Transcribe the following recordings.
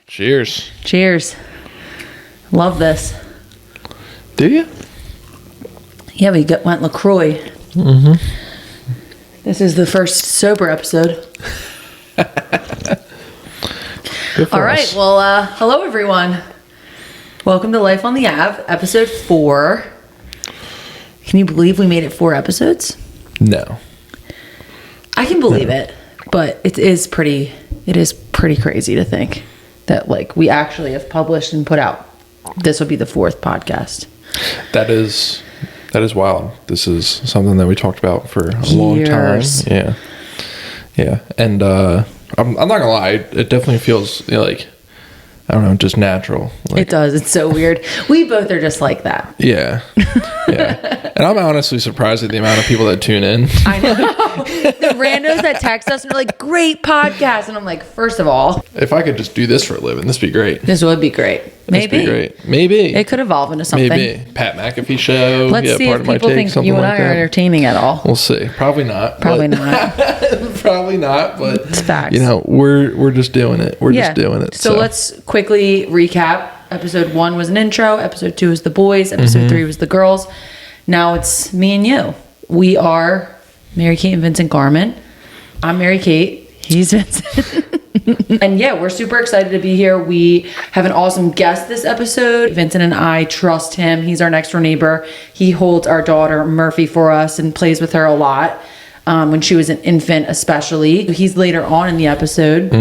Cheers. Cheers. Love this. Do you? Yeah, we went LaCroix. Mm-hmm. This is the first sober episode. All right. Well, hello, everyone. Welcome to Life on the Ave, episode 4. Can you believe we made it 4 episodes? No. I can believe it, but it is pretty crazy to think that like we actually have published and put out. This will be the 4th podcast. That is wild. This is something that we talked about for a long time. Yeah. And I'm not gonna lie, it definitely feels like, I don't know, just natural. Like, it does. It's so weird. We both are just like that. Yeah. And I'm honestly surprised at the amount of people that tune in. I know. The randos that text us and are like, great podcast. And I'm like, first of all, if I could just do this for a living, this would be great. This would be great. Maybe. This would be great. Maybe. It could evolve into something. Maybe. Pat McAfee show. Let's see if people think you and I are entertaining at all. We'll see. Probably not. Probably not. Probably not, but it's facts. We're just doing it. We're just doing it. So let's quickly recap. Episode 1 was an intro. Episode 2 was the boys. Episode 3 was the girls. Now it's me and you. We are Mary Kate and Vincent Garment. I'm Mary Kate. He's Vincent. And yeah, we're super excited to be here. We have an awesome guest this episode. Vincent and I trust him. He's our next door neighbor. He holds our daughter Murphy for us and plays with her a lot. When she was an infant especially. He's later on in the episode.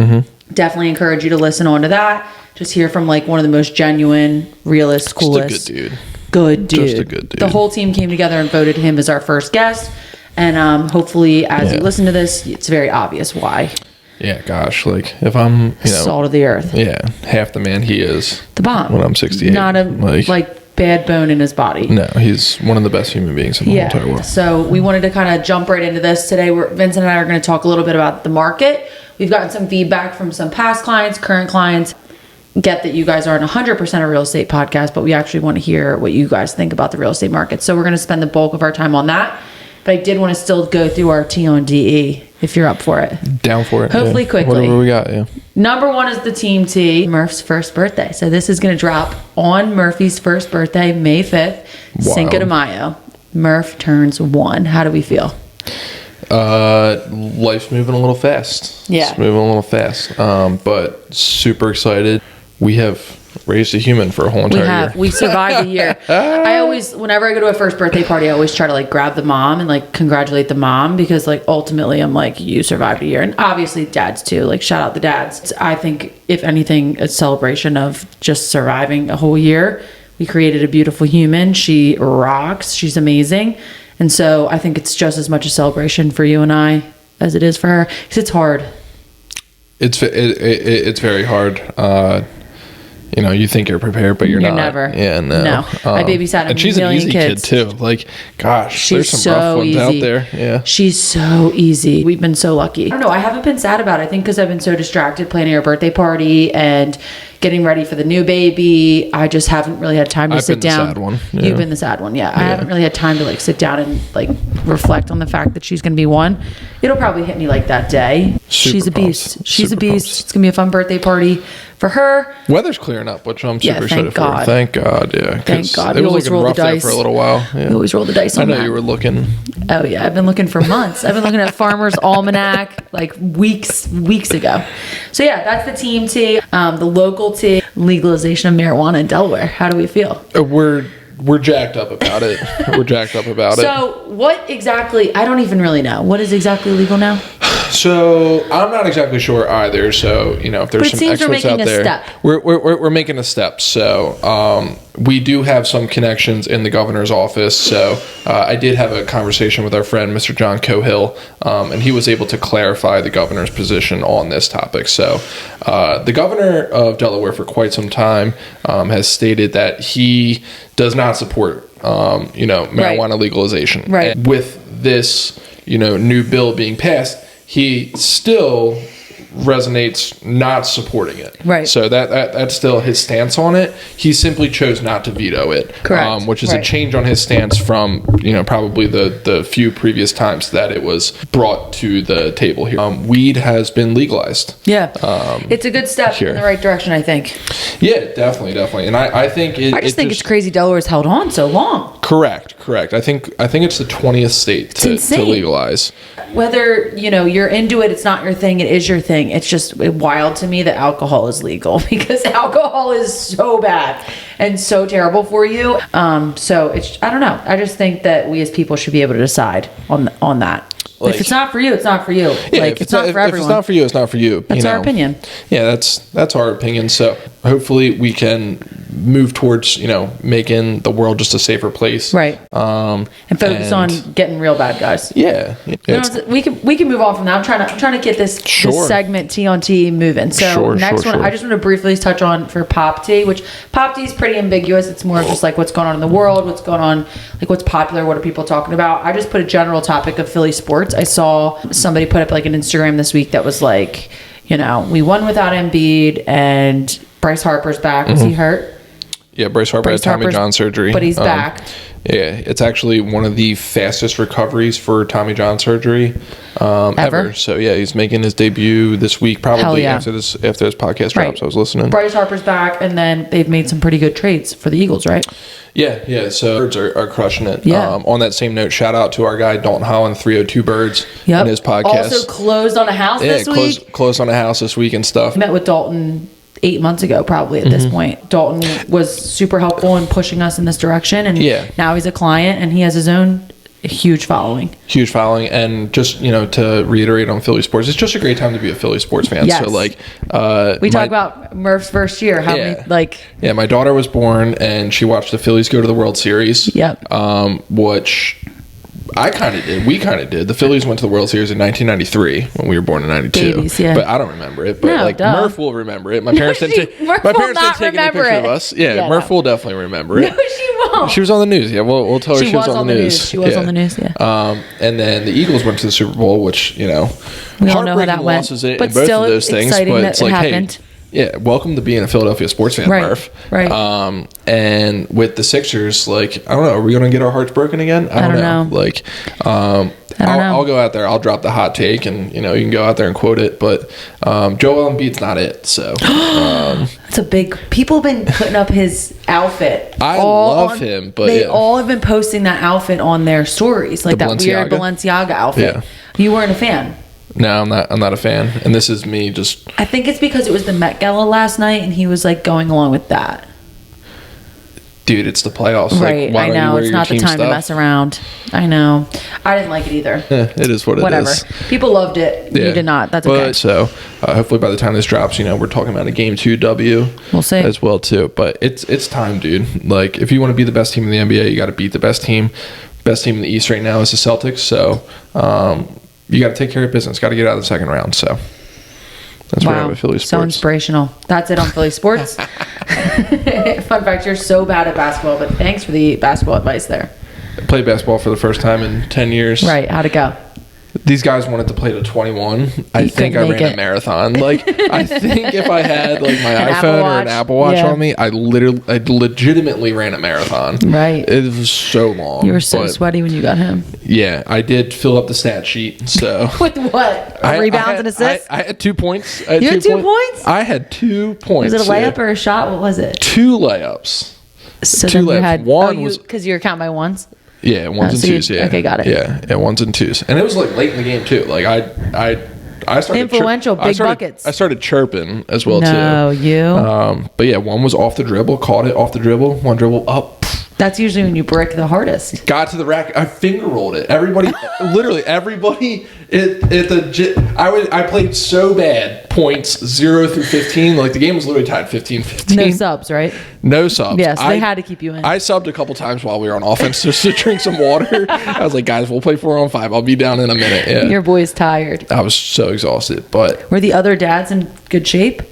Definitely encourage you to listen on to that. Just hear from like one of the most genuine, realist, coolest. Just a good dude. Good dude. Just a good dude. The whole team came together and voted him as our first guest. And hopefully as you listen to this, it's very obvious why. Yeah, gosh, like if I'm, salt of the earth. Yeah, half the man he is. The bomb. When I'm 68. Not a like bad bone in his body. No, he's one of the best human beings in the whole entire world. So we wanted to kind of jump right into this today. Vincent and I are going to talk a little bit about the market. We've gotten some feedback from some past clients, current clients. Get that you guys aren't 100% a real estate podcast, but we actually want to hear what you guys think about the real estate market. So we're going to spend the bulk of our time on that. But I did want to still go through our T on DE if you're up for it. Down for it. Hopefully quickly. Whatever we got, yeah. Number 1 is the Team T, Murph's first birthday. So this is going to drop on Murphy's first birthday, May 5th, Cinco de Mayo. Murph turns 1. How do we feel? Life's moving a little fast. Yeah. It's moving a little fast. But super excited. We have raised a human for a whole entire year. We survived a year. I always, whenever I go to a first birthday party, I always try to like grab the mom and like congratulate the mom because like ultimately I'm like, you survived a year. And obviously dads too, like shout out the dads. I think if anything, a celebration of just surviving a whole year. We created a beautiful human. She rocks. She's amazing. And so I think it's just as much a celebration for you and I as it is for her because it's hard. It's very hard. You think you're prepared, but you're not. Never. Yeah, no. I babysat a and she's million an easy kids. Kid too. Like, gosh, there's some rough ones easy. out there. Yeah, she's so easy. We've been so lucky. I don't know. I haven't been sad about it. I think because I've been so distracted planning our birthday party and getting ready for the new baby. I just haven't really had time to sit down. I've been the sad one. Yeah. You've been the sad one. Yeah. I haven't really had time to like sit down and like reflect on the fact that she's going to be 1. It'll probably hit me like that day. She's a beast. She's a beast. It's going to be a fun birthday party for her. Weather's clearing up, which I'm super excited for. Thank God. Yeah. Thank God. It was looking rough there for a little while. Yeah. We always roll the dice on that. I know you were looking. Oh yeah. I've been looking for months. I've been looking at Farmer's Almanac like weeks ago. So yeah, that's the Team T. The local T, legalization of marijuana in Delaware. How do we feel? We're jacked up about it. So what exactly, I don't even really know. What is exactly legal now? So I'm not exactly sure either. So if there's some experts out there, we're making a step. So we do have some connections in the governor's office. So I did have a conversation with our friend Mr. John Cohill, and he was able to clarify the governor's position on this topic. So the governor of Delaware for quite some time has stated that he does not support marijuana legalization. Right. And with this new bill being passed, he still resonates not supporting it. Right. So that's still his stance on it. He simply chose not to veto it. Correct. Which is a change on his stance from, probably the few previous times that it was brought to the table here. Weed has been legalized. Yeah. It's a good step in the right direction, I think. Yeah, definitely. And I think I think it's crazy Delaware's held on so long. Correct. I think it's the 20th state to legalize. Whether, you're into it, it's not your thing, it is your thing. It's just wild to me that alcohol is legal because alcohol is so bad and so terrible for you. So I don't know. I just think that we as people should be able to decide on that. If it's not for you, it's not for you. Yeah, it's not for everyone. If it's not for you, it's not for you. That's our opinion. Yeah, that's our opinion. So hopefully we can move towards, making the world just a safer place. Right. And focus on getting real bad guys. Yeah. We can move on from that. I'm trying to get this segment T on T moving. So next one, I just want to briefly touch on for Pop T, which Pop T is pretty ambiguous. It's more of just like what's going on in the world, what's going on, like what's popular, what are people talking about. I just put a general topic of Philly sports. I saw somebody put up like an Instagram this week that was like, we won without Embiid and Bryce Harper's back. Was he hurt? Yeah, Bryce Harper had Tommy John surgery. But he's back. Yeah, it's actually one of the fastest recoveries for Tommy John surgery ever. So yeah, he's making his debut this week, probably after this podcast drops. I was listening. Bryce Harper's back, and then they've made some pretty good trades for the Eagles, right? Yeah. So Birds are crushing it. Yeah. On that same note, shout out to our guy Dalton Holland, 302 Birds, and his podcast. Also closed on a house this week. Closed on a house this week and stuff. I met with Dalton 8 months ago, probably at this point. Dalton was super helpful in pushing us in this direction, and now he's a client, and he has his own huge following. And just to reiterate on Philly sports, it's just a great time to be a Philly sports fan. Yes. So we talk about Murph's first year. How many my daughter was born and she watched the Phillies go to the World Series. Yep. Which I kind of did. We kind of did. The Phillies went to the World Series in 1993 when we were born in 92. Babies, yeah. But I don't remember it. But Murph will remember it. My parents didn't take any picture of us. Yeah, Murph will definitely remember it. No, she won't. She was on the news. Yeah, we'll tell her she was on the news. She was on the news. Yeah. And then the Eagles went to the Super Bowl, which we all know how that went. Losses in both of those things. But it's like, hey. Yeah, welcome to being a Philadelphia sports fan, Murph. Right. And with the Sixers, I don't know, are we going to get our hearts broken again? I don't know. I'll go out there. I'll drop the hot take, and you can go out there and quote it. But Joel Embiid's not it. So that's a big. People have been putting up his outfit. I love him, but they all have been posting that outfit on their stories, like that weird Balenciaga outfit. Yeah. You weren't a fan. No, I'm not a fan. And this is me just... I think it's because it was the Met Gala last night and he was going along with that. Dude, it's the playoffs. Right, I know. It's not the time to mess around. I know. I didn't like it either. It is what it is. Whatever. People loved it. Yeah. You did not. That's okay. So, hopefully by the time this drops, we're talking about a Game 2 W. We'll see. As well, too. But it's time, dude. If you want to be the best team in the NBA, you got to beat the best team. Best team in the East right now is the Celtics. So, you got to take care of business. Got to get out of the second round. So that's where I have with Philly sports. So inspirational. That's it on Philly sports. Fun fact: you're so bad at basketball, but thanks for the basketball advice there. I played basketball for the first time in 10 years. Right? How'd it go? These guys wanted to play to 21. I think I ran a marathon. I think if I had my iPhone or an Apple Watch on me, I legitimately ran a marathon. Right. It was so long. You were so sweaty when you got him. Yeah, I did fill up the stat sheet. So with what? Rebounds and assists? I had 2 points. You had 2 points? I had 2 points. Was it a layup or a shot? What was it? 2 layups. So 2 layups. One was because you were counting by ones. Yeah, ones and twos. Yeah. Okay, got it. Yeah, ones and twos, and it was late in the game too. I started influential big buckets. I started chirping as well too. No, you. But yeah, one was off the dribble, caught it off the dribble. One dribble up. That's usually when you break the hardest. Got to the rack. I finger rolled it. Literally everybody I played so bad. Points 0 through 15. The game was literally tied 15-15. No subs, right? No subs. Yes, they had to keep you in. I subbed a couple times while we were on offense just to drink some water. I was like, guys, we'll play 4-on-5. I'll be down in a minute. Yeah. Your boy's tired. I was so exhausted, but were the other dads in good shape?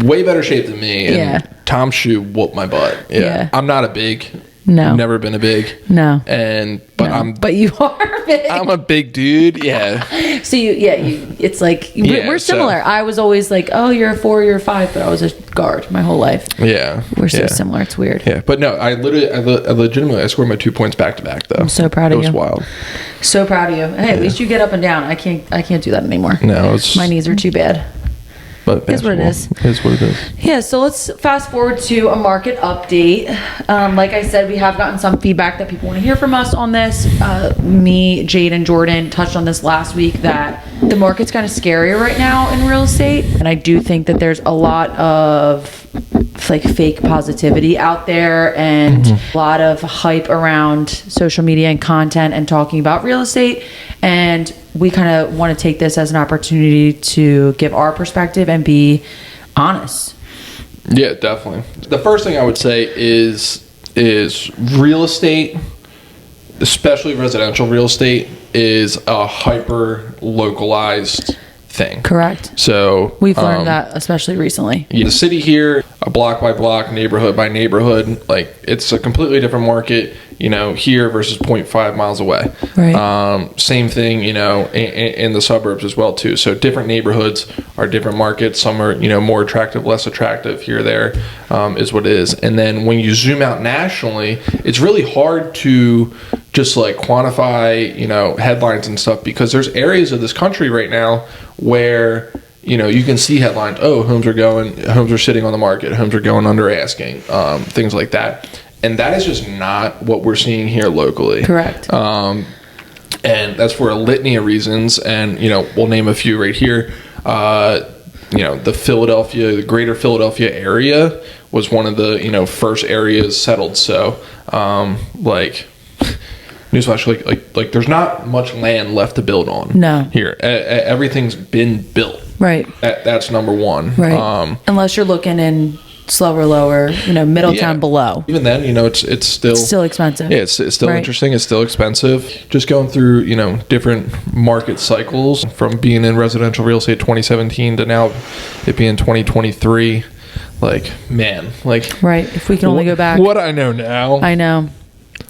Way better shape than me. And Tom Shoe whooped my butt. Yeah. I'm not a big No. Never been a big. No. But you are big. I'm a big dude. Yeah. So it's like we're similar. I was always like, oh, you're a 4, you're a 5, but I was a guard my whole life. Yeah. We're so similar. It's weird. Yeah. But no, I legitimately scored my 2 points back to back though. I'm so proud of you. It was wild. So proud of you. Hey, at least you get up and down. I can't do that anymore. No, my knees are too bad. But it's what it is. It's what it is. Yeah, so let's fast forward to a market update. Like I said, we have gotten some feedback that people want to hear from us on this. Me, Jade, and Jordan touched on this last week that the market's kind of scary right now in real estate. And I do think that there's a lot of like fake positivity out there and a lot of hype around social media and content and talking about real estate. And we kind of want to take this as an opportunity to give our perspective and be honest. Yeah, definitely. The first thing I would say is real estate, especially residential real estate, is a hyper localized thing. Correct. So we've learned that especially recently. Yeah, the city here, a block by block, neighborhood by neighborhood, like it's a completely different market, here versus 0.5 miles away. Right. Same thing, in the suburbs as well too. So different neighborhoods are different markets. Some are, more attractive, less attractive here or there, is what it is. And then when you zoom out nationally, it's really hard to just like quantify, headlines and stuff, because there's areas of this country right now where, you can see headlines, homes are sitting on the market, homes are going under asking, things like that. And that is just not what we're seeing here locally. Correct. And that's for a litany of reasons. And, we'll name a few right here. The greater Philadelphia area was one of the, first areas settled. So, newsflash, like there's not much land left to build on. No. Here. Everything's been built. Right. That's number one. Right. Unless you're looking in slower, lower, Middletown below. Even then, it's still expensive. Yeah, it's still interesting. It's still expensive. Just going through, different market cycles from being in residential real estate 2017 to now it being 2023. Like, man, right. If we can only go back. What I know now. I know.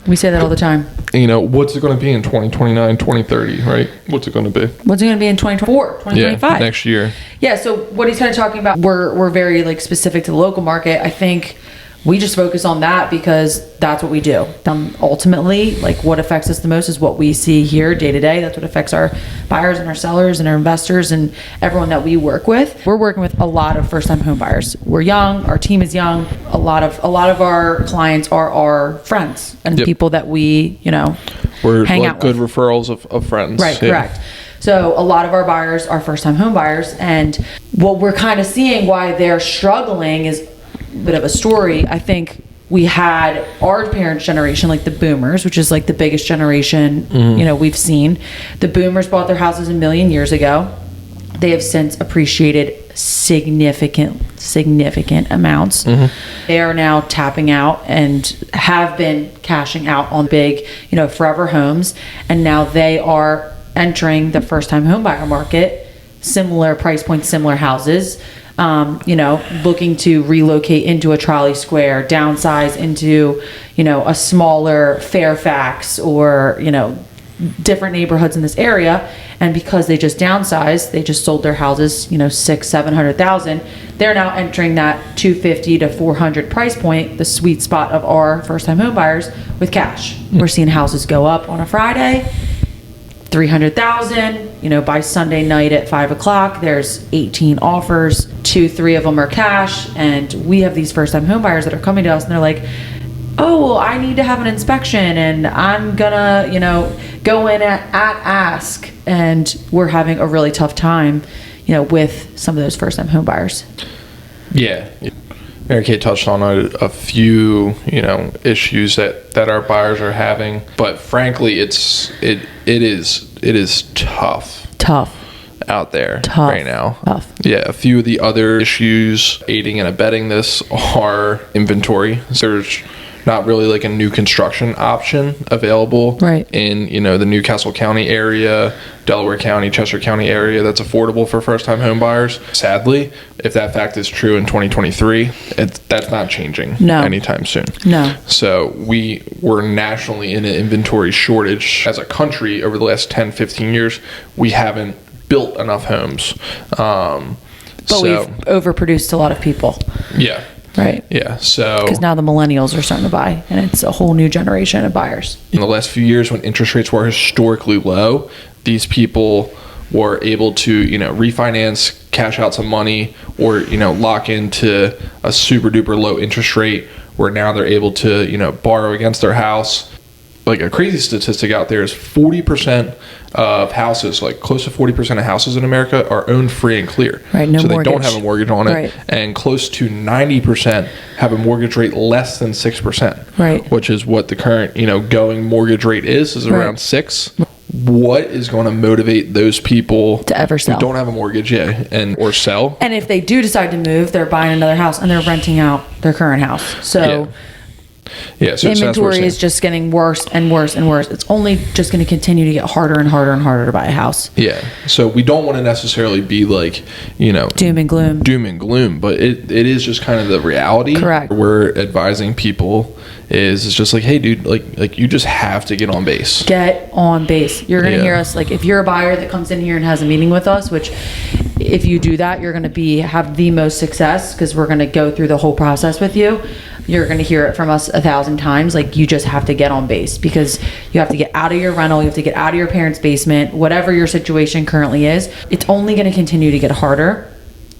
We say that all the time. What's it going to be in 2029, 2030, right? What's it going to be? What's it going to be in 2024, 2025? Yeah, next year. Yeah, so what he's kind of talking about, we're very specific to the local market. I think we just focus on that because that's what we do. Ultimately, what affects us the most is what we see here day to day. That's what affects our buyers and our sellers and our investors and everyone that we work with. We're working with a lot of first-time home buyers. We're young. Our team is young. A lot of our clients are our friends and people that we, we're hang out good with. Referrals of friends. Right, correct. So a lot of our buyers are first-time home buyers, and what we're kind of seeing why they're struggling is bit of a story. I think we had our parents' generation, like the boomers, which is the biggest generation we've seen. The boomers bought their houses a million years ago. They have since appreciated significant amounts. They are now tapping out and have been cashing out on big forever homes, and now they are entering the first-time home buyer market, similar price points, similar houses, looking to relocate into a Trolley Square, downsize into, a smaller Fairfax or, different neighborhoods in this area. And because they just downsized, they just sold their houses, $600,000-$700,000. They're now entering that $250,000 to $400,000 price point, the sweet spot of our first-time home buyers, with cash. We're seeing houses go up on a Friday, $300,000, by Sunday night at 5:00, there's 18 offers, 2-3 of them are cash. And we have these first time home buyers that are coming to us and they're like, oh, well, I need to have an inspection and I'm gonna, go in at ask. And we're having a really tough time, with some of those first time home buyers. Yeah. Mary Kate touched on a few, issues that our buyers are having, but frankly, it is tough out there right now. Yeah, a few of the other issues aiding and abetting this are inventory. There's not really like a new construction option available in, you know, the Newcastle County area, Delaware County, Chester County area that's affordable for first-time home buyers. Sadly, if that fact is true in 2023, that's not changing anytime soon. No. So we're nationally in an inventory shortage as a country over the last 10, 15 years. We haven't built enough homes. But we've overproduced a lot of people. Yeah. Right. Yeah. So because now the millennials are starting to buy, and it's a whole new generation of buyers. In the last few years, when interest rates were historically low, these people were able to, you know, refinance, cash out some money, or, you know, lock into a super duper low interest rate where now they're able to, you know, borrow against their house. Like a crazy statistic out there is 40% of houses, like close to 40% of houses in America are owned free and clear. Right, no so mortgage. They don't have a mortgage on it. Right. And close to 90% have a mortgage rate less than 6%. Right. Which is what the current, you know, going mortgage rate is around 6%. What is going to motivate those people to ever sell? Who don't have a mortgage yet or sell? And if they do decide to move, they're buying another house and they're renting out their current house. So so inventory is just getting worse and worse and worse. It's only just going to continue to get harder and harder and harder to buy a house. Yeah. So we don't want to necessarily be like, you know, doom and gloom, but it is just kind of the reality. Correct. We're advising people is it's just like, hey dude, like you just have to get on base. Get on base. You're going to hear us, like if you're a buyer that comes in here and has a meeting with us, which if you do that, you're going to have the most success because we're going to go through the whole process with you. You're going to hear it from us 1,000 times. Like you just have to get on base because you have to get out of your rental. You have to get out of your parents' basement, whatever your situation currently is. It's only going to continue to get harder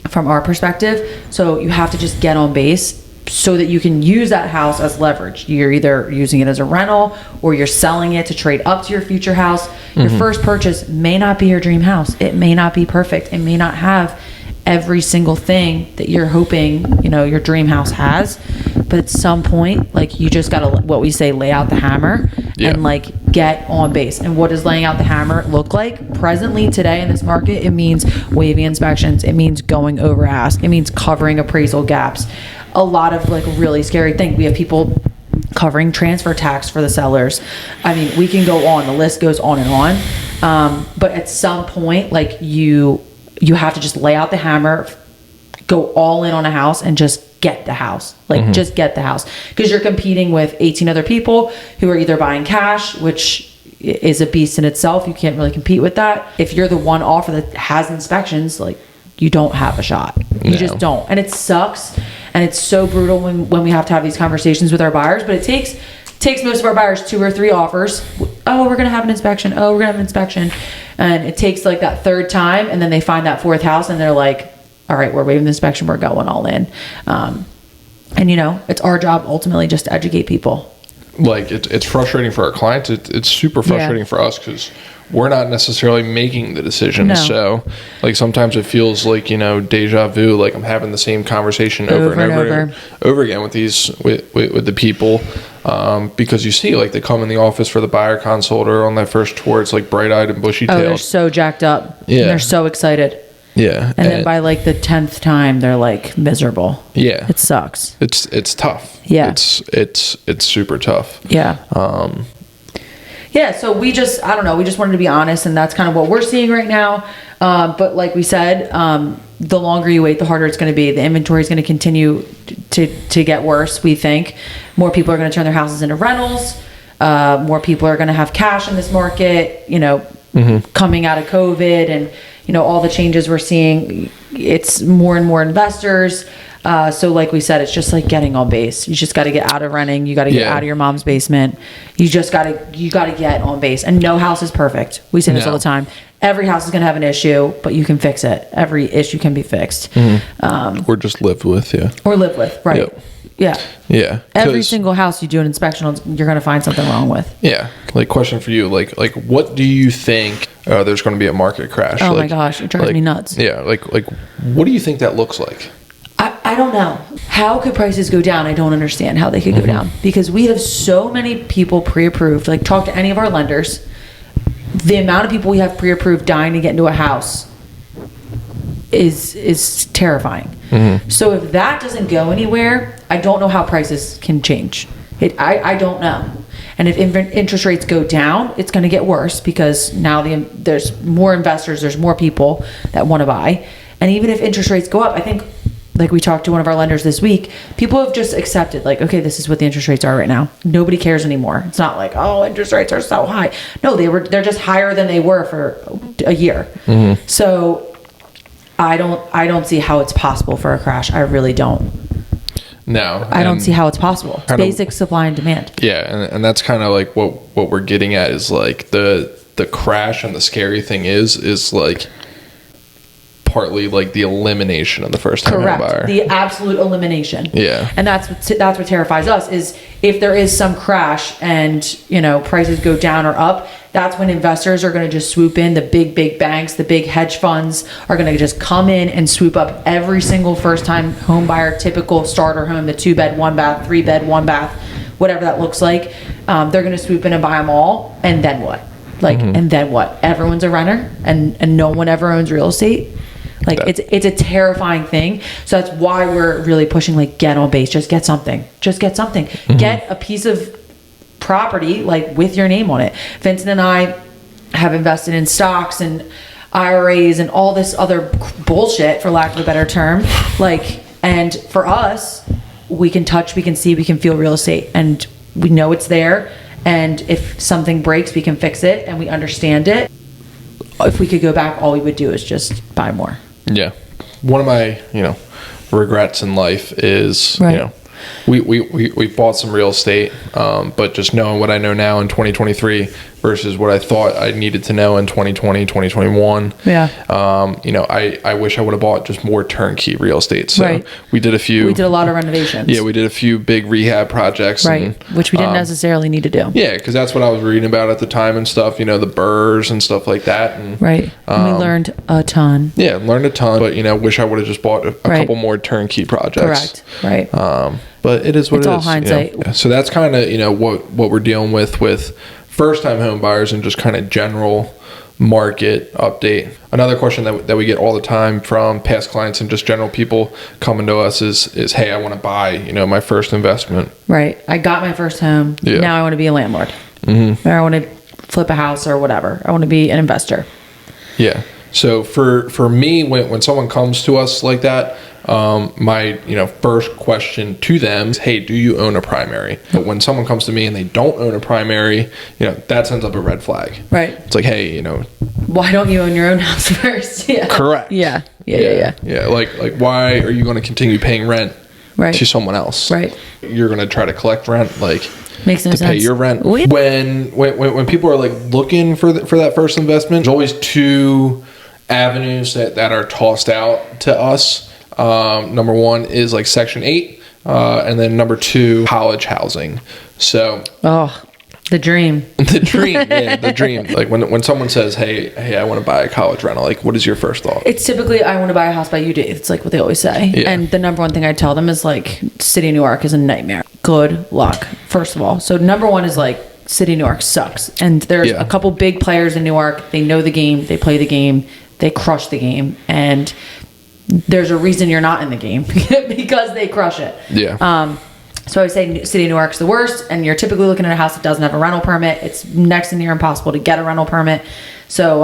from our perspective. So you have to just get on base so that you can use that house as leverage. You're either using it as a rental or you're selling it to trade up to your future house. Your first purchase may not be your dream house. It may not be perfect. It may not have every single thing that you're hoping, you know, your dream house has. But at some point, like you just got to, what we say, lay out the hammer and like get on base. And what does laying out the hammer look like? Presently today in this market, it means waiving inspections. It means going over ask. It means covering appraisal gaps. A lot of like really scary things. We have people covering transfer tax for the sellers. I mean, we can go on. The list goes on and on. But at some point, like you have to just lay out the hammer, go all in on a house and just get the house. Like just get the house. Because you're competing with 18 other people who are either buying cash, which is a beast in itself. You can't really compete with that. If you're the one offer that has inspections, like you don't have a shot. You just don't. And it sucks. And it's so brutal when we have to have these conversations with our buyers, but it takes most of our buyers 2 or 3 offers. Oh, we're going to have an inspection. Oh, we're going to have an inspection. And it takes like that 3rd time. And then they find that 4th house and they're like, all right, we're waiving the inspection. We're going all in. And you know, it's our job ultimately just to educate people. Like it's frustrating for our clients. It's super frustrating for us because we're not necessarily making the decision. No. So like sometimes it feels like, you know, deja vu, like I'm having the same conversation over and over again with the people. Because you see, like they come in the office for the buyer consult or on that first tour, it's like bright eyed and bushy tailed. Oh, they're so jacked up. Yeah. And they're so excited. Yeah. And then by like the 10th time, they're like miserable. Yeah. It sucks. It's tough. Yeah. It's super tough. Yeah. Yeah. So we just wanted to be honest, and that's kind of what we're seeing right now. But like we said, the longer you wait, the harder it's going to be. The inventory is going to continue to get worse. We think more people are going to turn their houses into rentals. More people are going to have cash in this market, you know, coming out of COVID and, you know, all the changes we're seeing. It's more and more investors. So like we said, it's just like getting on base. You just got to get out of renting. You got to get out of your mom's basement. You got to get on base. And no house is perfect. We say this all the time. Every house is going to have an issue, but you can fix it. Every issue can be fixed. Or just live with, Or live with, right. Yep. Yeah. Yeah. Every single house you do an inspection on, you're going to find something wrong with. Yeah. Like question for you, like what do you think there's going to be a market crash? Oh my gosh, it drives me nuts. Yeah. Like what do you think that looks like? I don't know. How could prices go down? I don't understand how they could go down because we have so many people pre-approved. Like talk to any of our lenders. The amount of people we have pre-approved dying to get into a house is terrifying. So if that doesn't go anywhere, I don't know how prices can change. I don't know. And if interest rates go down, it's going to get worse because now there's more investors, there's more people that want to buy. And even if interest rates go up, I think, like we talked to one of our lenders this week, people have just accepted, like, okay, this is what the interest rates are right now. Nobody cares anymore. It's not like, oh, interest rates are so high. No, they're just higher than they were for a year. Mm-hmm. So I don't see how it's possible for a crash. I really don't. No, I don't see how it's possible. It's basic supply and demand. Yeah, and that's kind of like what we're getting at is like the crash, and the scary thing is like partly like the elimination of the first time home buyer. The absolute elimination. Yeah. And that's what terrifies us is if there is some crash and, you know, prices go down or up, that's when investors are going to just swoop in. The big banks, the big hedge funds are going to just come in and swoop up every single first time home buyer, typical starter home, the 2-bed, 1-bath, 3-bed, 1-bath, whatever that looks like. They're going to swoop in and buy them all. And then what? Like, and then what? Everyone's a renter and no one ever owns real estate. Like it's a terrifying thing. So that's why we're really pushing, like, get on base. Just get something. Get a piece of property, like, with your name on it. Vincent and I have invested in stocks and IRAs and all this other bullshit, for lack of a better term. Like, and for us, we can touch, we can see, we can feel real estate, and we know it's there. And if something breaks, we can fix it, and we understand it. If we could go back, all we would do is just buy more. Yeah. One of my, regrets in life is, right. We bought some real estate, but just knowing what I know now in 2023 versus what I thought I needed to know in 2020, 2021. Yeah. I wish I would have bought just more turnkey real estate. So right. We did a lot of renovations. Yeah, we did a few big rehab projects. Right. Which we didn't necessarily need to do. Yeah, because that's what I was reading about at the time and stuff, the BRRRRs and stuff like that. And, right. And we learned a ton. Yeah, learned a ton, but, wish I would have just bought a couple more turnkey projects. Correct. Right. But it is what it's it is. It's all hindsight. So that's kind of, what we're dealing with first-time home buyers and just kind of general market update. Another question that we get all the time from past clients and just general people coming to us is hey, I want to buy, my first investment. Right. I got my first home. Yeah. Now I want to be a landlord. Mm-hmm. Or I want to flip a house or whatever. I want to be an investor. Yeah. So for me, when someone comes to us like that, my first question to them is, hey, do you own a primary? But when someone comes to me and they don't own a primary, that sends up a red flag. Right. It's like, hey, why don't you own your own house first? Yeah. Correct. Yeah. Like why are you going to continue paying rent to someone else? Right. You're going to try to collect rent, like, makes no to sense. Pay your rent. When people are like looking for that first investment, there's always two avenues that are tossed out to us. Number one is like Section 8, and then number 2, college housing. So, the dream. The dream. Like when someone says, hey, I want to buy a college rental, like, what is your first thought? It's typically, I want to buy a house by UD. It's like what they always say. Yeah. And the number one thing I tell them is, like, City of Newark is a nightmare. Good luck, first of all. So number one is, like, City of Newark sucks. And there's a couple big players in Newark. They know the game. They play the game. They crush the game. And there's a reason you're not in the game because they crush it. Yeah. So I would say City of Newark's the worst, and you're typically looking at a house that doesn't have a rental permit. It's next to near impossible to get a rental permit. So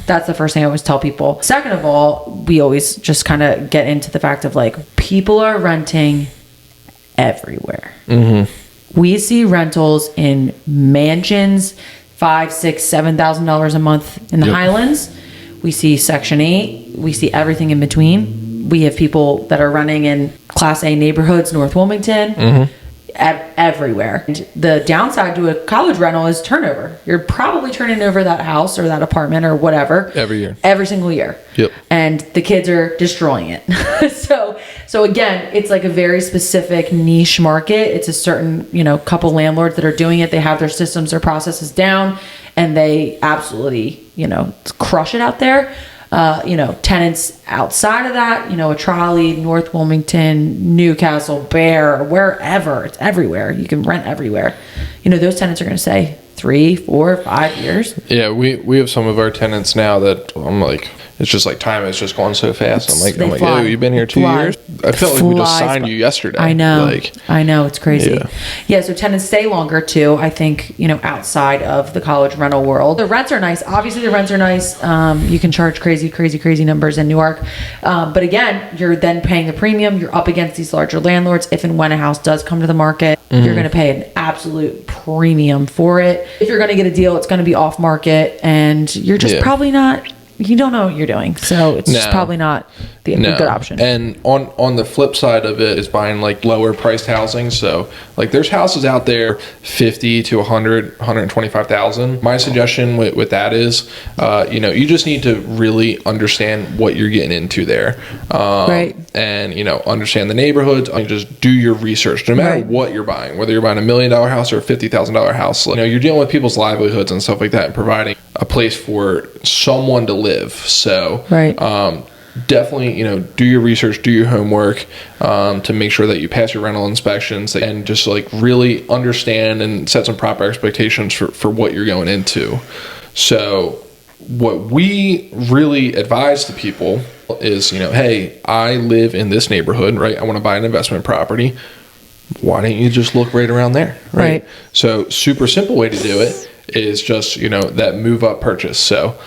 that's the first thing I always tell people. Second of all, we always just kind of get into the fact of, like, people are renting everywhere. Mm-hmm. We see rentals in mansions, $5,000, $6,000, $7,000 a month in the Highlands. We see Section 8. We see everything in between. We have people that are renting in Class A neighborhoods, North Wilmington, everywhere. And the downside to a college rental is turnover. You're probably turning over that house or that apartment or whatever every year, every single year. Yep. And the kids are destroying it. So again, it's like a very specific niche market. It's a certain, couple landlords that are doing it. They have their systems, their processes down, and they absolutely, crush it out there. Tenants outside of that, a Trolley, North Wilmington, Newcastle, Bear, wherever, it's everywhere. You can rent everywhere. Those tenants are going to say 3, 4, 5 years. Yeah, we have some of our tenants now that I'm like, it's just like time is just going so fast. I'm like, fly. oh, you've been here 2 years? I felt like we just signed you yesterday. I know. I know. It's crazy. Yeah. So tenants stay longer too, I think, outside of the college rental world. The rents are nice. Obviously the rents are nice. You can charge crazy numbers in Newark. But again, you're then paying the premium. You're up against these larger landlords. If and when a house does come to the market, you're going to pay an absolute premium for it. If you're going to get a deal, it's going to be off market, and you're just probably not, you don't know what you're doing. So it's just probably not the good option. And on the flip side of it is buying like lower priced housing. So like there's houses out there 50 to 100, 125,000. My suggestion with that is, you just need to really understand what you're getting into there. Right. And, understand the neighborhoods, and just do your research, no matter what you're buying, whether you're buying $1 million house or a $50,000 house. You're dealing with people's livelihoods and stuff like that, and providing a place for someone to live. So, definitely, do your research, do your homework, to make sure that you pass your rental inspections, and just like really understand and set some proper expectations for what you're going into. So what we really advise to people is, hey, I live in this neighborhood, right? I want to buy an investment property. Why don't you just look right around there? Right. So super simple way to do it is just, that move up purchase. So,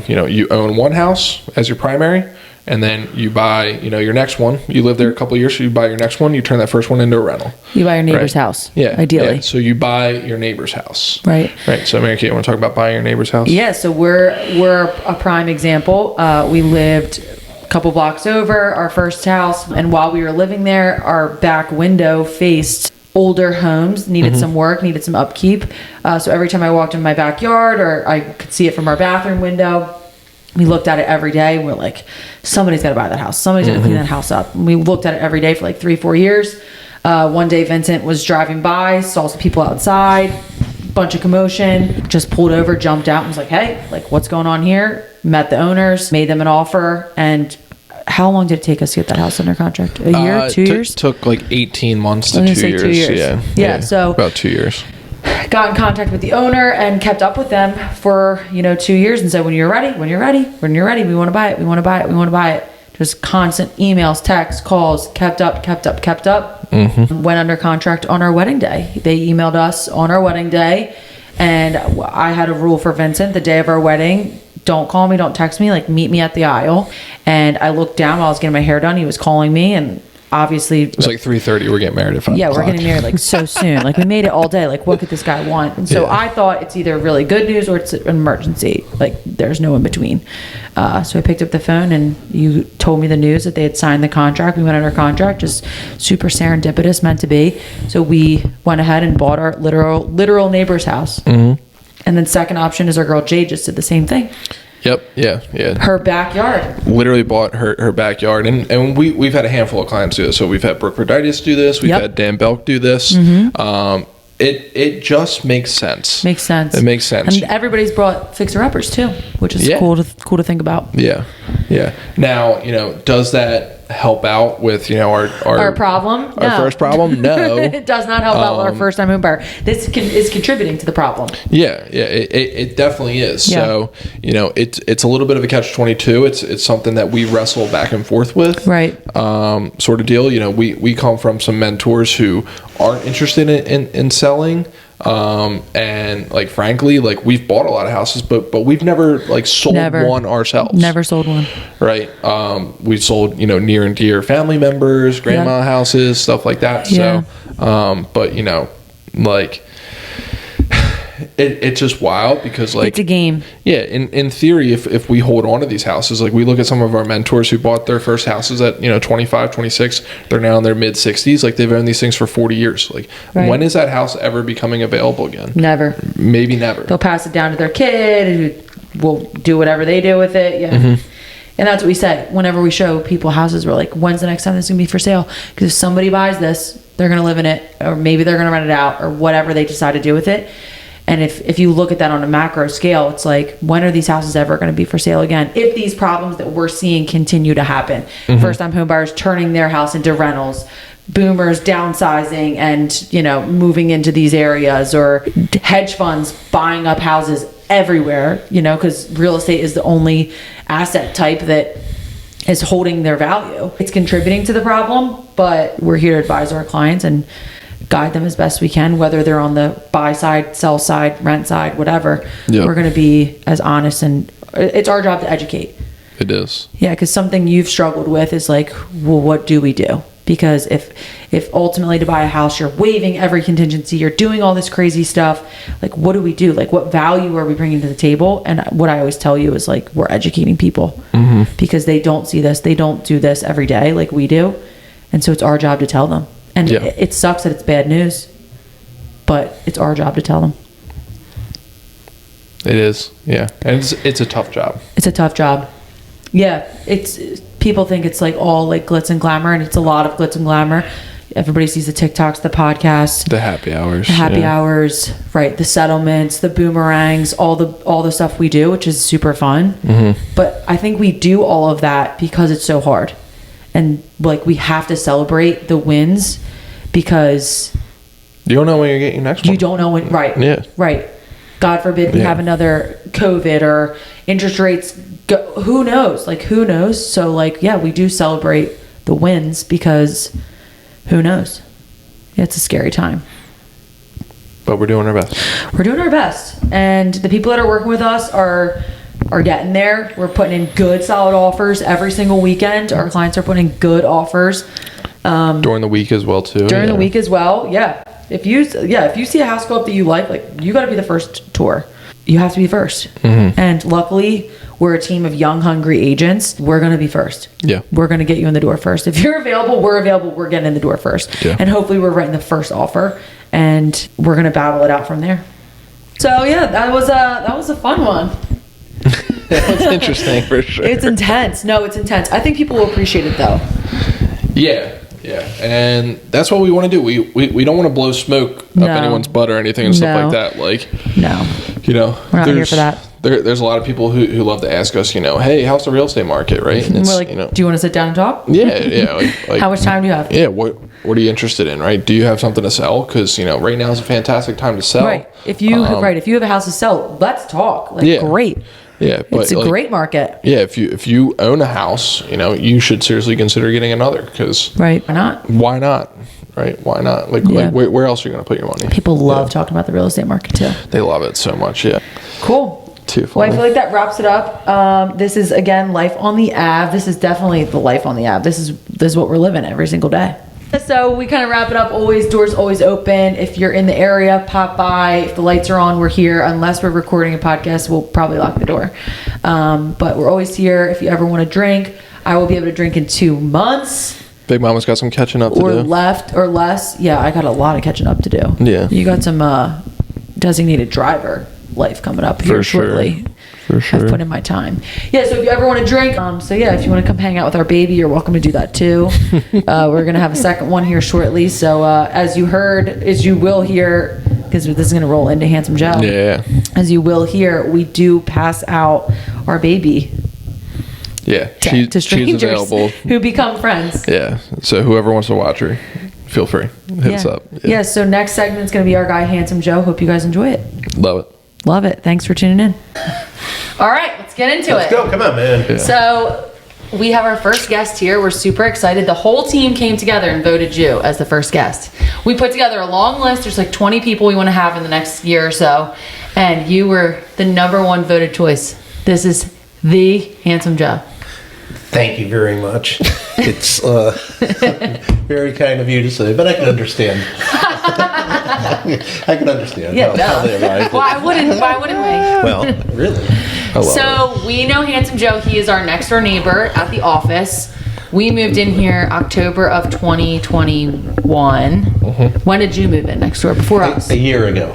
you own one house as your primary, and then you buy, your next one. You live there a couple of years, so you buy your next one. You turn that first one into a rental. You buy your neighbor's house. Yeah. Ideally. Yeah. So you buy your neighbor's house. Right. So Mary Kate, you want to talk about buying your neighbor's house? Yeah. So we're a prime example. We lived a couple blocks over our first house, and while we were living there, our back window faced older homes, needed some work, needed some upkeep. So every time I walked in my backyard, or I could see it from our bathroom window, we looked at it every day. We're like, somebody's got to buy that house. Somebody's got to clean that house up. And we looked at it every day for like 3-4 years. One day Vincent was driving by, saw some people outside, bunch of commotion, just pulled over, jumped out and was like, hey, like, what's going on here? Met the owners, made them an offer. And how long did it take us to get that house under contract? A year, 2 years? Took like 18 months to 2 years. 2 years. Yeah. So about 2 years. Got in contact with the owner and kept up with them for 2 years, and said, when you're ready, we want to buy it. Just constant emails, texts, calls, kept up. Went under contract on our wedding day. They emailed us on our wedding day, and I had a rule for Vincent the day of our wedding: don't call me, don't text me, like meet me at the aisle. And I looked down while I was getting my hair done. He was calling me, and obviously it was like 3:30. We're getting married at 5 o'clock. We're getting married like so soon. Like we made it all day. Like what could this guy want? And so I thought it's either really good news or it's an emergency. Like there's no in between. So I picked up the phone and you told me the news that they had signed the contract. We went under contract, just super serendipitous, meant to be. So we went ahead and bought our literal neighbor's house. And then second option is our girl Jade just did the same thing. Yep. Yeah. Her backyard. Literally bought her backyard, and we've had a handful of clients do this. So we've had Brooke Verditis do this. We've had Dan Belk do this. It just makes sense. It makes sense. And everybody's brought fixer-uppers too, which is cool to think about. Yeah. Now, does that help out with our problem? Our first problem? No. It does not help out our first time home buyer. This is contributing to the problem. Yeah, it definitely is. Yeah. So, it's a little bit of a catch-22. It's something that we wrestle back and forth with. Right. Sort of deal. We come from some mentors who aren't interested in selling. And like frankly, like we've bought a lot of houses, but we've never like sold one ourselves. Never sold one. Right. We sold, near and dear family members, grandma houses, stuff like that. Yeah. So, but like it's just wild because like it's a game. Yeah. In theory, if we hold on to these houses, like we look at some of our mentors who bought their first houses at 25, 26, they're now in their mid 60s. Like they've owned these things for 40 years. Like when is that house ever becoming available again? Never. Maybe never. They'll pass it down to their kid who will do whatever they do with it. Yeah. And that's what we said. Whenever we show people houses, we're like, when's the next time this is going to be for sale? Because if somebody buys this, they're going to live in it, or maybe they're going to rent it out, or whatever they decide to do with it. And if you look at that on a macro scale, it's like, when are these houses ever going to be for sale again? If these problems that we're seeing continue to happen, first-time home buyers turning their house into rentals, boomers downsizing and, moving into these areas, or hedge funds buying up houses everywhere, because real estate is the only asset type that is holding their value. It's contributing to the problem, but we're here to advise our clients and guide them as best we can, whether they're on the buy side, sell side, rent side, whatever. Yep. We're going to be as honest, and it's our job to educate. It is. Yeah, because something you've struggled with is like, well, what do we do? Because if ultimately to buy a house, you're waiving every contingency, you're doing all this crazy stuff, like what do we do? Like what value are we bringing to the table? And what I always tell you is like, we're educating people because they don't see this. They don't do this every day like we do. And so it's our job to tell them. And it sucks that it's bad news, but it's our job to tell them. It is. Yeah. And it's a tough job. It's a tough job. Yeah. People think it's like all like glitz and glamour, and it's a lot of glitz and glamour. Everybody sees the TikToks, the podcasts, the happy hours, right? The settlements, the boomerangs, all the stuff we do, which is super fun. But I think we do all of that because it's so hard. And like we have to celebrate the wins because you don't know when you're getting your next one. You don't know when, right? Yeah. Right. God forbid we have another COVID or interest rates go. Who knows? Like who knows? So like we do celebrate the wins because who knows? It's a scary time. But we're doing our best. We're doing our best, and the people that are working with us are getting there. We're putting in good, solid offers every single weekend. Our clients are putting in good offers. During the week as well, too. During the week as well, yeah. If you see a house go up that you like you got to be the first tour. You have to be first. And luckily, we're a team of young, hungry agents. We're going to be first. Yeah. We're going to get you in the door first. If you're available, we're available. We're getting in the door first. Yeah. And hopefully we're writing the first offer, and we're going to battle it out from there. So yeah, that was a fun one. It's interesting for sure. It's intense. No, it's intense. I think people will appreciate it though. Yeah, and that's what we want to do. We don't want to blow smoke up anyone's butt or anything and stuff like that. Like, no, we're not here for that. There's a lot of people who love to ask us, hey, how's the real estate market, right? And we're like, do you want to sit down and talk? Yeah. Like, how much time do you have? Yeah, what are you interested in, right? Do you have something to sell? Because right now is a fantastic time to sell. Right. If you have a house to sell, let's talk. Great. Yeah, but it's a great market. Yeah, if you own a house, you should seriously consider getting another because right. Why not? Why not? Right? Why not? Like where else are you going to put your money? People love talking about the real estate market too. They love it so much. Yeah. Cool. Too funny. Well, I feel like that wraps it up. This is again Life on the Ave. This is definitely the life on the Ave. This is what we're living every single day. So we kind of wrap it up. Doors always open. If you're in the area, pop by. If the lights are on, we're here. Unless we're recording a podcast, we'll probably lock the door. But we're always here. If you ever want to drink, I will be able to drink in 2 months. Big Mama's got some catching up to do. Or left or less. Yeah, I got a lot of catching up to do. Yeah. You got some designated driver life coming up here shortly. For sure. I've put in my time. Yeah, so if you ever want to drink, if you want to come hang out with our baby, you're welcome to do that too. We're going to have a second one here shortly. So as you will hear, because this is going to roll into Handsome Joe. Yeah. As you will hear, we do pass out our baby. Yeah. To strangers she's available. Who become friends. Yeah. So whoever wants to watch her, feel free. Hit us up. Yeah. So next segment is going to be our guy, Handsome Joe. Hope you guys enjoy it. Love it. Love it. Thanks for tuning in. All right, let's get into it. Let's go. Come on, man. Yeah. So we have our first guest here. We're super excited. The whole team came together and voted you as the first guest. We put together a long list. There's like 20 people we want to have in the next year or so. And you were the #1 voted choice. This is the Handsome Joe. Thank you very much. It's very kind of you to say, but I can understand. I can understand. Yeah, Why wouldn't we? Well, really. So we know Handsome Joe. He is our next door neighbor at the office. We moved in here October of 2021. When did you move in next door? Before us? A year ago.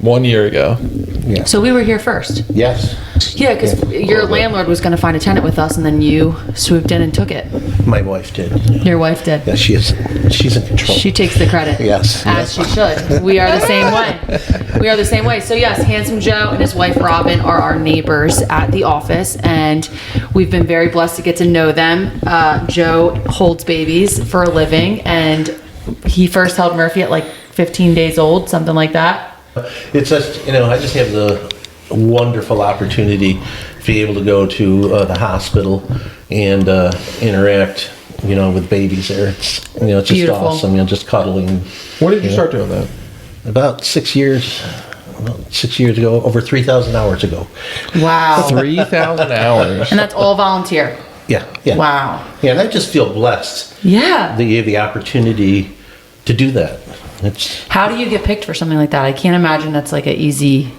1 year ago. Yeah. So we were here first. Yes. Yeah, because your landlord was going to find a tenant with us, and then you swooped in and took it. My wife did. Your wife did. Yeah, she's in control. She takes the credit. Yes. As she should. We are the same way. So yes, Handsome Joe and his wife Robin are our neighbors at the office, and we've been very blessed to get to know them. Joe holds babies for a living, and he first held Murphy at like 15 days old, something like that. It's just, I just have the wonderful opportunity to be able to go to the hospital and interact, with babies there. It's it's just Beautiful. awesome. Just cuddling. When did you start doing that? About 6 years. About 6 years ago, over 3,000 hours ago. Wow. 3,000 hours. And that's all volunteer. Yeah. Wow. Yeah, and I just feel blessed Yeah. that you have the opportunity to do that. How do you get picked for something like that? I can't imagine that's like an easy.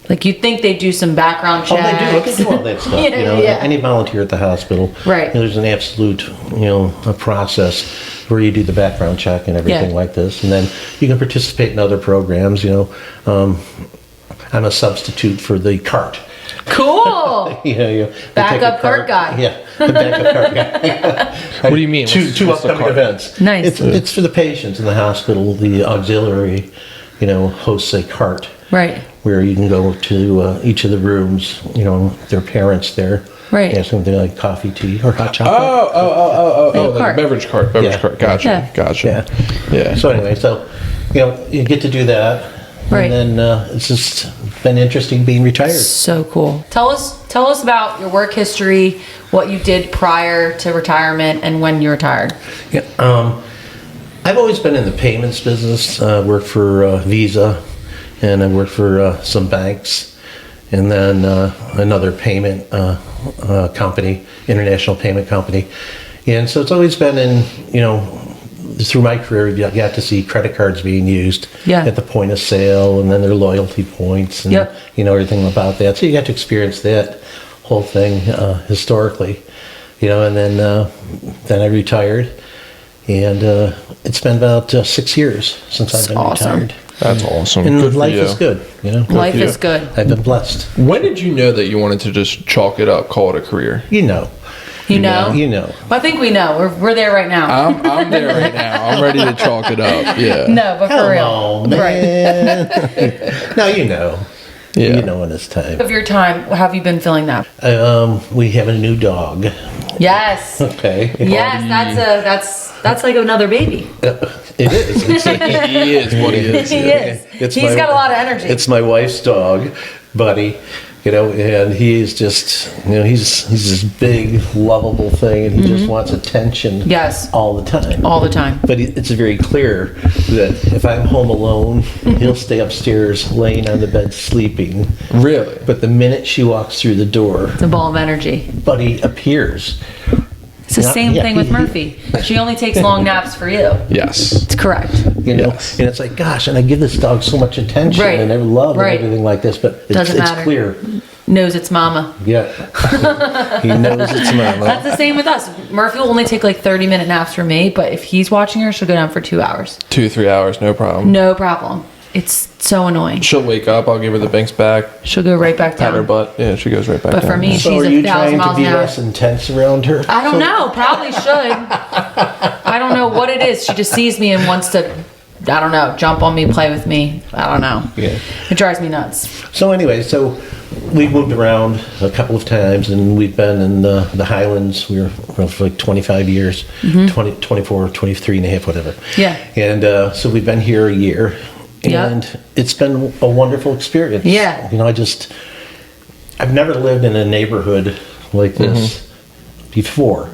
Like you'd think they do some background checks. They do all that stuff. Any volunteer at the hospital, Right. There's an absolute, a process where you do the background check and everything like this, and then you can participate in other programs. I'm a substitute for the cart. Cool. Backup cart guy. Yeah, the backup cart guy. What do you mean? Two What's the upcoming cart? events. Nice. It's for the patients in the hospital. The auxiliary, hosts a cart. Right. Where you can go to each of the rooms, their parents there. Right. Ask them if they like coffee, tea, or hot chocolate. Oh, like a cart. beverage cart. Cart. Gotcha. Yeah. So anyway, you get to do that. Right. And then it's just been interesting being retired. So cool. Tell us about your work history, what you did prior to retirement, and when you retired. Yeah. I've always been in the payments business. Worked for Visa, and I worked for some banks, and then another payment company, international payment company. And so it's always been in, through my career, you got to see credit cards being used at the point of sale, and then their loyalty points, and everything about that. So you got to experience that whole thing historically, and then I retired, and it's been about 6 years since I've been retired. That's awesome. And Good for life you. is good, Life is good. I've been blessed. When did you know that you wanted to just chalk it up, call it a career? You know? Well, I think we know. We're there right now. I'm there right now. I'm ready to chalk it up. Yeah. No, but for real. Come on, man. Now you know. Yeah. You know when it's time. Of your time, how have you been feeling that? We have a new dog. Yes. Okay. Yes, that's like another baby. It is. He is what he is. He is. He's got a lot of energy. It's my wife's dog, Buddy. And he's just, he's this big, lovable thing, and he just wants attention. Yes. All the time. All the time. But it's very clear that if I'm home alone, he'll stay upstairs, laying on the bed, sleeping. Really? But the minute she walks through the door, It's a ball of energy. Buddy appears. It's the same thing with Murphy. She only takes long naps for you. Yes. It's correct. Yes. And it's like, gosh, and I give this dog so much attention Right. and love Right. and everything like this, but Doesn't it's matter. clear. Knows it's mama. Yeah. He knows it's mama. That's the same with us. Murphy will only take like 30-minute naps for me, but if he's watching her, she'll go down for 2 hours. 2-3 hours, no problem. No problem. It's so annoying. She'll wake up. I'll give her the Binks back. She'll go right back Pat her down. butt. Yeah, she goes right back But down. for me, So she's are you 1,000 trying to miles be an hour. less intense around her? I don't know. Probably should. I don't know what it is. She just sees me and wants to, I don't know, jump on me, play with me. I don't know. Yeah. It drives me nuts. So anyway, we've moved around a couple of times, and we've been in the Highlands. We were for like 25 years, 24, 23 and a half, whatever. Yeah. And so we've been here a year, Yeah. and it's been a wonderful experience. Yeah. I've never lived in a neighborhood like this before.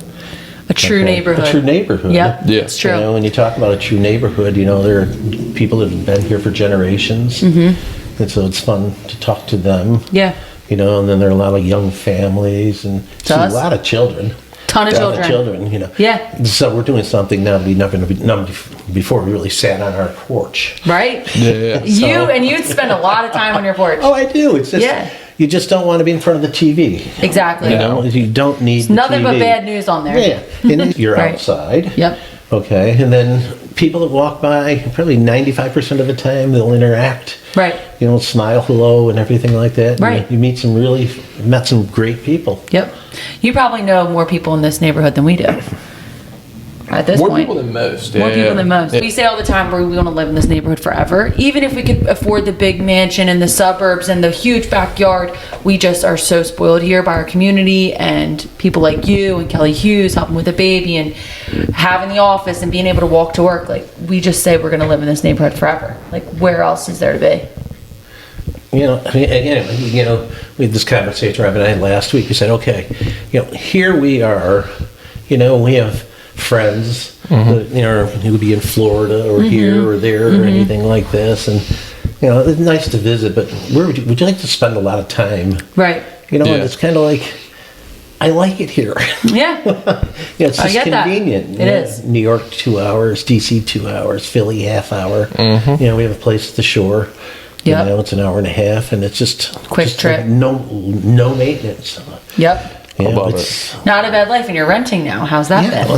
A true neighborhood. A true neighborhood. Yep. Yeah. It's true. When you talk about a true neighborhood, there are people that have been here for generations. And so it's fun to talk to them. Yeah. And then there are a lot of young families and see a lot of children. Ton of children. Yeah. Yeah. So we're doing something now that we never before we really sat on our porch. Right? Yeah. You'd spend a lot of time on your porch. Oh, I do. It's just Yeah. you just don't want to be in front of the TV. Exactly. You don't need the Nothing but TV. bad news on there. Yeah. And then you're Right. outside. Yep. Okay. And then people that walk by, probably 95% of the time, they'll interact. Right. Smile hello and everything like that. Right. You met some great people. Yep. You probably know more people in this neighborhood than we do. At this More point. people than most. More Yeah, people yeah. than most. Yeah. We say all the time we want to live in this neighborhood forever. Even if we could afford the big mansion and the suburbs and the huge backyard, we just are so spoiled here by our community and people like you and Kelly Hughes helping with the baby and having the office and being able to walk to work. Like, we just say we're going to live in this neighborhood forever. Like, where else is there to be? Anyway, we had this conversation Rob and I had last week. We said, okay, here we are, we have friends, who would be in Florida or here or there or anything like this, and it's nice to visit, but where would you like to spend a lot of time? Right. And it's kind of like, I like it here. Yeah. It's just convenient. It is. New York 2 hours, DC 2 hours, Philly half hour. We have a place at the shore. Yeah. It's an hour and a half, and it's just quick trip. Like no maintenance. Yep. I love it. Not a bad life, and you're renting now. How's that been?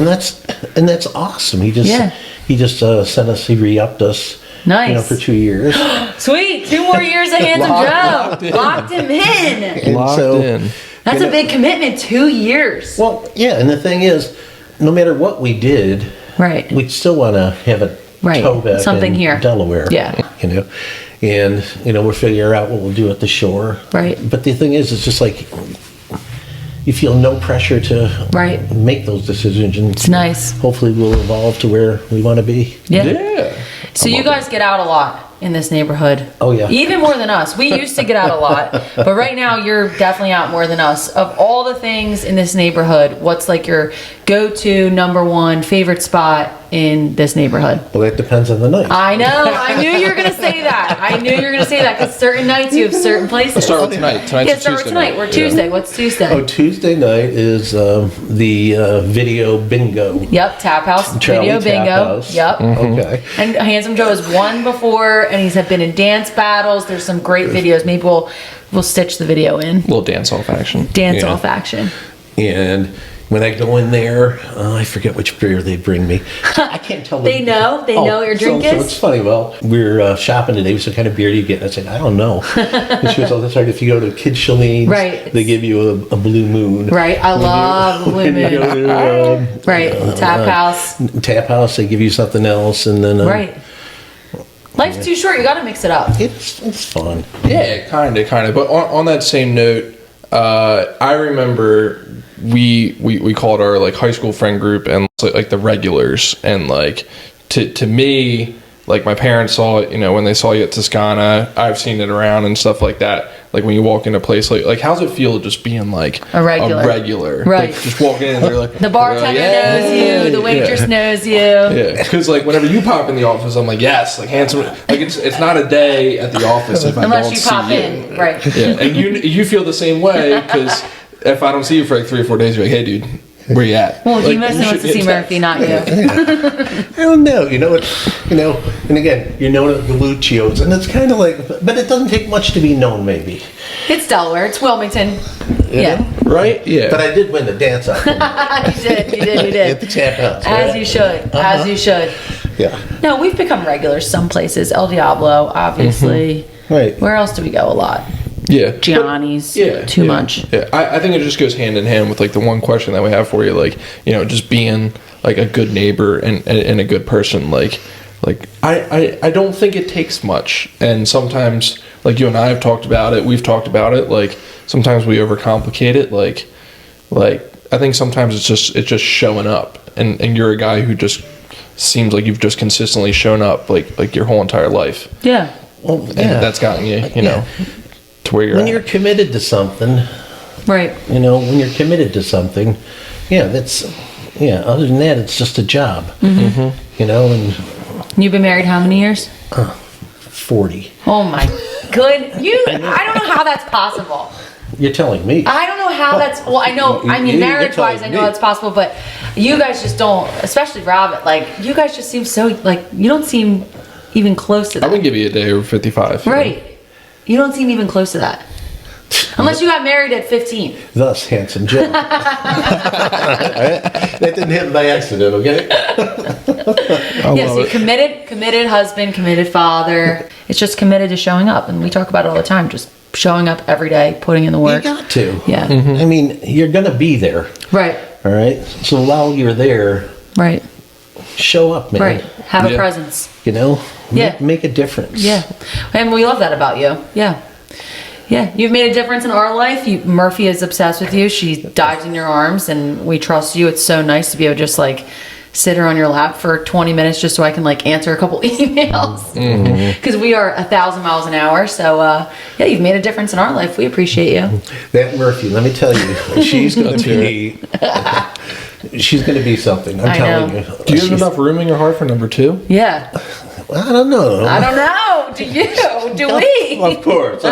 And that's awesome. He just sent us. He re-upped us. Nice. For 2 years. Sweet. 2 more years of Handsome Joe. Locked him in. Locked in. That's a big commitment. 2 years. Well, yeah, and the thing is, no matter what we did, right, we'd still want to have a tow back something in here, Delaware. Yeah. And we'll figure out what we'll do at the shore. Right. But the thing is, it's just like you feel no pressure to make those decisions. And it's nice. Hopefully, we'll evolve to where we want to be. Yeah. So you guys get out a lot in this neighborhood. Oh, yeah. Even more than us. We used to get out a lot, but right now you're definitely out more than us. Of all the things in this neighborhood, what's like your go-to number one favorite spot in this neighborhood? Well, that depends on the night. I know. I knew you were going to say that. Because certain nights you have certain places. Let's start with tonight. Start with tonight. We're Tuesday. What's Tuesday? Oh, Tuesday night is the video bingo. Yep, Tap House. Charlie Video bingo. House. Yep. Okay. And Handsome Joe has won before, and he's been in dance battles. There's some great videos. Maybe we'll stitch the video in. Little dance-off action. Dance-off action. And when I go in there, I forget which beer they bring me. I can't tell. They know what your drink is? So it's funny. Well, we're shopping today. So what kind of beer do you get? And I said, I don't know. And she goes, oh, that's right. If you go to Kid Shalene's, they give you a Blue Moon. Right. I love Blue Moon. Right. Tap House. Tap House, they give you something else. And then... right. Life's too short. You got to mix it up. It's fun. Yeah, kind of. But on that same note, I remember we called our like high school friend group and like the regulars, and like to me, like my parents saw it, when they saw you at Toscana. I've seen it around and stuff like that. Like when you walk in a place, like how's it feel just being like a regular? Right. Like, just walking in and they're like, the bartender knows you, the waitress knows you. Yeah, because like whenever you pop in the office, I'm like, yes, like Handsome. Like it's not a day at the office if I don't see you. Unless you pop in, right? Yeah, and you feel the same way, because if I don't see you for like 3 or 4 days, you're like, hey, dude, where you at? Well, he mostly wants to see Murphy, not you. I don't know. And again, the Lucios, and it's kind of like, but it doesn't take much to be known, maybe. It's Delaware. It's Wilmington. Yeah. Right? Yeah. But I did win the dance-off. You did. At the Tap House. As you should. As you should. Yeah. No, we've become regulars some places. El Diablo, obviously. Right. Where else do we go a lot? Yeah. Gianni's. Too much. Yeah. I think it just goes hand in hand with like the one question that we have for you, like, just being like a good neighbor and a good person. Like I don't think it takes much. And sometimes, like you and I have talked about it, we've talked about it, like sometimes we overcomplicate it. Like I think sometimes it's just showing up, and you're a guy who just seems like you've just consistently shown up like your whole entire life. Yeah. Well, and that's gotten you, know, to where you're when you're committed to something. Right. When you're committed to something, other than that, it's just a job. Mm-hmm. And you've been married how many years? 40. Oh my good. I don't know how that's possible. You're telling me. I don't know how that's, well, I know, marriage-wise, I know that's possible, but you guys just don't, especially Robin, like, you guys just seem so, like, you don't seem even close to that. I wouldn't give you a day over 55. Right. You don't seem even close to that. Unless you got married at 15. Thus, Handsome Joe. That didn't happen by accident, okay? Yes, you're committed husband, committed father. It's just committed to showing up. And we talk about it all the time, just showing up every day, putting in the work. You got to. Yeah. Mm-hmm. I mean, you're going to be there. Right. All right? So while you're there, right, show up, man. Right. Have a presence. Make a difference. Yeah. And we love that about you. Yeah. Yeah, you've made a difference in our life. Murphy is obsessed with you. She dives in your arms, and we trust you. It's so nice to be able to just like sit her on your lap for 20 minutes just so I can like answer a couple emails. Because we are 1,000 miles an hour. So yeah, you've made a difference in our life. We appreciate you. That Murphy, let me tell you, she's going to be. She's going to be something. I'm telling you. Do you have enough room in your heart for number 2? Yeah. I don't know. I don't know. Do you? Do we? Of course.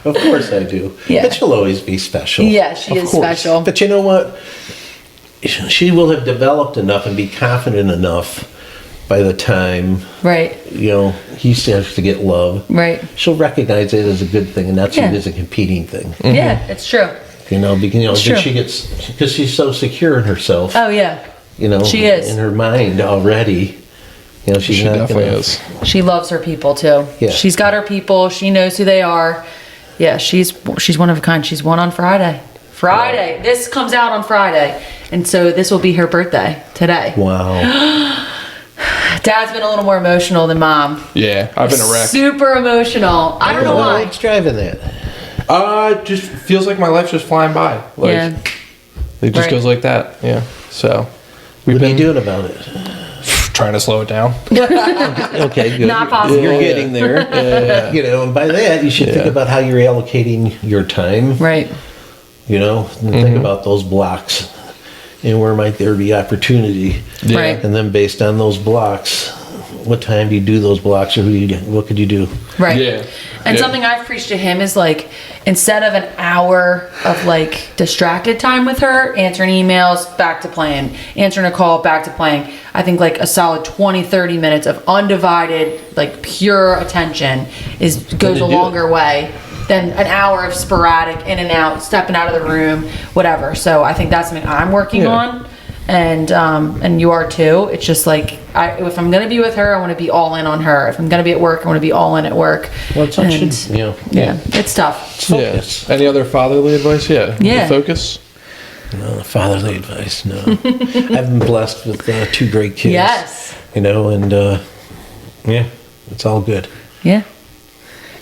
Of course I do. Yeah. But she'll always be special. Yeah, she is special. But you know what? She will have developed enough and be confident enough by the time, right, he starts to get love. Right. She'll recognize it as a good thing and not see it as a competing thing. Yeah, it's true. Because she's so secure in herself. Oh, yeah. She is. In her mind already. She's she not definitely gonna, is. She loves her people too. Yeah. She's got her people. She knows who they are. Yeah, she's one of a kind. She's one on Friday. Wow. This comes out on Friday. And so this will be her birthday today. Wow. Dad's been a little more emotional than Mom. Yeah, I've been a wreck. Super emotional. I don't know why. What's driving that? Just feels like my life's just flying by. Like, it just goes like that. Yeah. So, what are you doing about it? Trying to slow it down. Okay, good. Not possible. You're getting there. And by that, you should think about how you're allocating your time. Right. And think about those blocks and where might there be opportunity. Yeah. Right. And then based on those blocks, what time do you do those blocks, or what could you do? Right. Yeah. And something I've preached to him is like, instead of an hour of like distracted time with her, answering emails, back to playing, answering a call, back to playing, I think like a solid 20-30 minutes of undivided, like pure attention goes a longer way than an hour of sporadic in and out, stepping out of the room, whatever. So I think that's something I'm working on. And you are too. It's just like, if I'm gonna be with her, I want to be all in on her. If I'm gonna be at work, I want to be all in at work. Well, it's it's tough. Focus. Any other fatherly advice? Yeah. Yeah. Focus. No, fatherly advice. No, I've been blessed with 2 great kids. Yes. And it's all good. Yeah.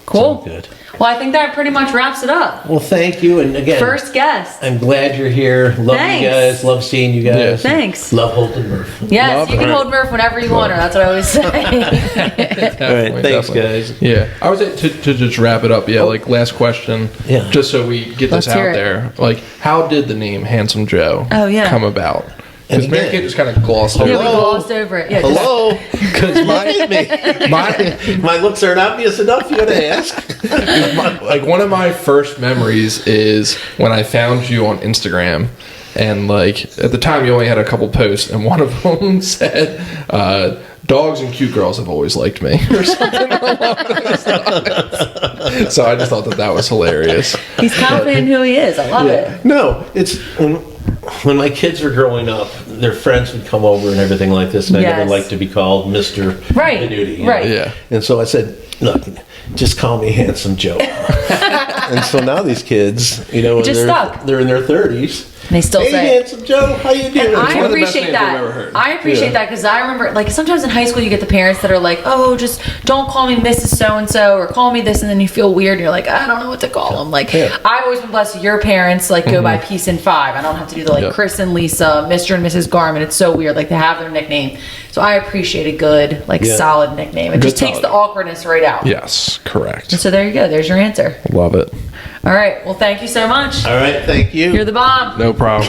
Cool. It's all good. Well, I think that pretty much wraps it up. Well, thank you, and again, First guest. I'm glad you're here. Love Thanks. you guys. Love seeing you guys. Yeah. Thanks. Love holding Murph. Yes, Love you can her. hold Murph whenever you want her. That's what I always say. All right, thanks, guys. Yeah, I would say to just wrap it up. Yeah, like last question. Yeah. Just so we get Let's this hear out it. there. Like, how did the name Handsome Joe come about? Because And Mary again- Kate just kind of glossed Yeah, over we it. glossed over it. Yeah, just- Hello. Because My looks aren't obvious enough. You gotta ask. like one of my first memories is when I found you on Instagram, and like at the time you only had a couple posts, and one of them said, "Dogs and cute girls have always liked me," or something along those lines. So I just thought that was hilarious. He's confident in who he is. I love it. No, it's when my kids were growing up, their friends would come over and everything like this, and I never Yes. liked to be called Mr. Right, Benuti, right. Yeah. And so I said, look, just call me Handsome Joe. And so now these kids, just stuck. they're in their 30s. And they still Hey, say it. Handsome Joe, how you doing? I one of the best appreciate names I've that. ever heard. I appreciate that because I remember, like, sometimes in high school you get the parents that are like, "Oh, just don't call me Mrs. So and So or call me this," and then you feel weird. And you're like, "I don't know what to call them." Like, Yeah. I've always been blessed. Your parents like go by Peace and Five. I don't have to do the like Yep. Chris and Lisa, Mr. and Mrs. Garmin. It's so weird. Like they have their nickname, so I appreciate a good, like, Yeah. solid nickname. It Good just takes solid. the awkwardness right out. Yes, correct. So there you go. There's your answer. Love it. All right. Well, thank you so much. All right, thank you. You're the bomb. No problem.